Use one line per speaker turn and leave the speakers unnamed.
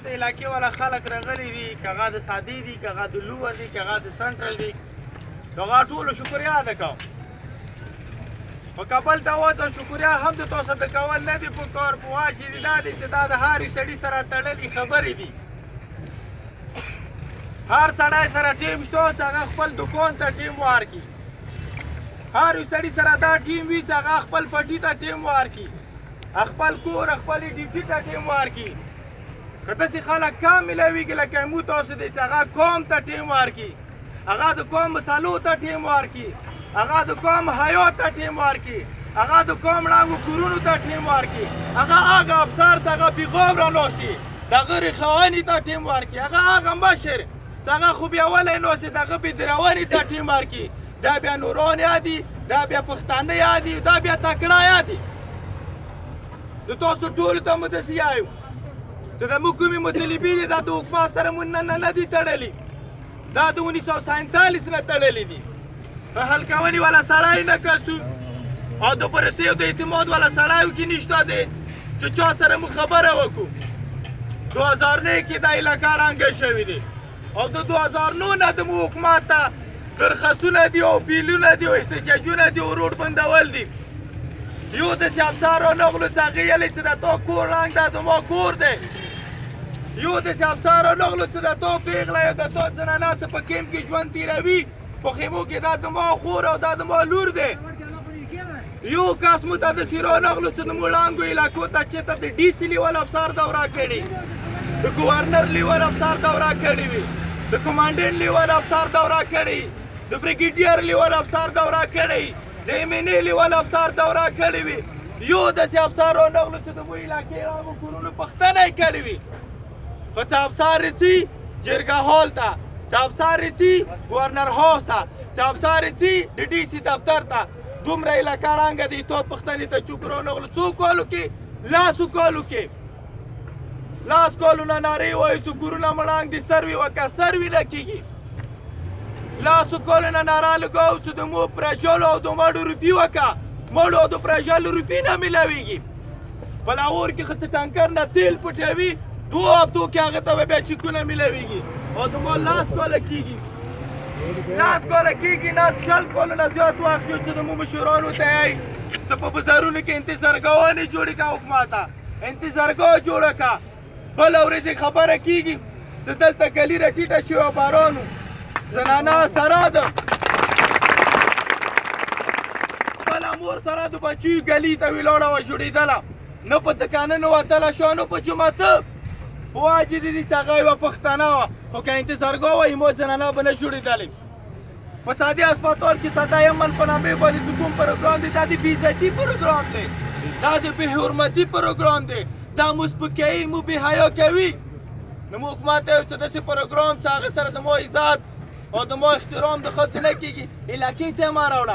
د علاقې والا خلک راغلي دي، که هغه د سادې دي، که هغه د لوور دي، که هغه د سنټرل دي، د هغه ټولو شکریا ادا کوم. په کابل ته وځه شکریا هم د تاسو د کول نه دي په کار په وا چې دا دی چې دا د هر یو سړي سره تړلې خبرې دي. هر سړی سره ټیم شته چې هغه خپل دکان ته ټیم ورکړي. هر یو سړي سره دا ټیم وي چې هغه خپل پټي ته ټیم ورکړي، خپل کور خپلې ډیوټي ته ټیم ورکړي. که داسې خلک کم میلاویږي لکه مو تاسو دی چې هغه قوم ته ټیم ورکړي، هغه د قوم مسالو ته ټیم ورکړي، هغه د قوم حیات ته ټیم ورکړي، هغه د قوم ړنګو کورونو ته ټیم ورکړي، هغه افسر ته هغه پیغام راناستي د هغه رخواني ته ټیم ورکړي، هغه مشر چې هغه خو بیا ولی ناستي د هغه بېدرواني ته ټیم ورکړي. دا بیا نوران یادي، دا بیا پښتانه یادي، دا بیا تکړه یادي. د تاسو ټولو ته مو داسې یایو چې د موږ کومې مطالبې دي دا د حکومت سره مو نه دي تړلي، دا د 1947 نه تړلي دي. په حل کونې والا سړی نه کسو او د پرسې او د اعتماد والا سړیو کې نشته دی چې چا سره مو خبره وکړو. 2009 کې دا علاقه ړنګه شوې دی او د 2009 نه د مو حکومت ته درخواستونه دي او بیلونه دي او احتجاجونه دي او روډ بندول دي. یو داسې افسر رانغلو چې هغې ویلې چې د تا کور ړنګ دی زما کور دی. یو داسې افسر رانغلو چې د تا پیغله یا د تا زنانه څه په کیمپ کې ژوند تېروي په خیمو کې دا زما خور او دا زما لور دی. یو کس مو ته داسې رانغلو چې د مو ړنګو علاقو ته چېرته د ډي سي لیول افسر دوره کړې، د ګورنر لیول افسر دوره کړې وي، د کمانډنټ لیول افسر دوره کړې، د بریګیډیر لیول افسر دوره کړې، د ایمنې لیول افسر دوره کړې وي. یو داسې افسر رانغلو چې د مو علاقې ړنګو کورونو پوښتنه یې کړې وي. خو چې افسر رسي جرګه هال ته، چې افسر رسي ګورنر هاوس ته، چې افسر رسي د ډي سي دفتر ته، دومره علاقه ړنګه دی تو پوښتنې ته چوپ رانغلو. څو کالو کې؟ لسو کالو کې. لاس کالونه نارې وایو چې کورونه مو ړنګ دي، سروي وکړه، سروي نه کېږي. لاسو کالونه ناره لګوو چې د مو پرژالو او د مړو روپي وکړه، مړو او د پرژالو روپي نه میلاویږي. په لاهور کې ښه څه ټانکر نه تیل پټوي، 2 هفتو کې هغه ته به بیا چیکونه میلاویږي او د مو لاس کاله کېږي. لاس کاله کېږي نه 20 کالونه زیات وخت شو چې د مو مشرانو ته یایي چې په بازارونو کې انتظارګاهانې جوړې کړه حکومته، انتظارګاه جوړه کړه. بله ورځ خبره کېږي چې دلته ګلیره ټیټه شوې او باران و، زنانه سره ده، خپله مور سره د بچیو ګلي ته ولاړه وه جوړېدله، نه په دکانونو وتله شوه نه په جوماته. په واجب دي چې هغه یوه پښتنه وه، خو که انتظارګاه وه مو زنانه به نه جوړېدلې. په سادي هسپتال کې ساده یمن په نامې باندې چې کوم پروګرام دی دا د بېعزتي پروګرام دی، دا د بې حرمتي پروګرام دی، دا مو سپکوي مو بې حیا کوي. نو مو حکومت ته یو څه داسې پروګرام چې هغه سره د مو عزت او د مو احترام د ښځو نه کېږي، علاقې ته یې مه راوړه.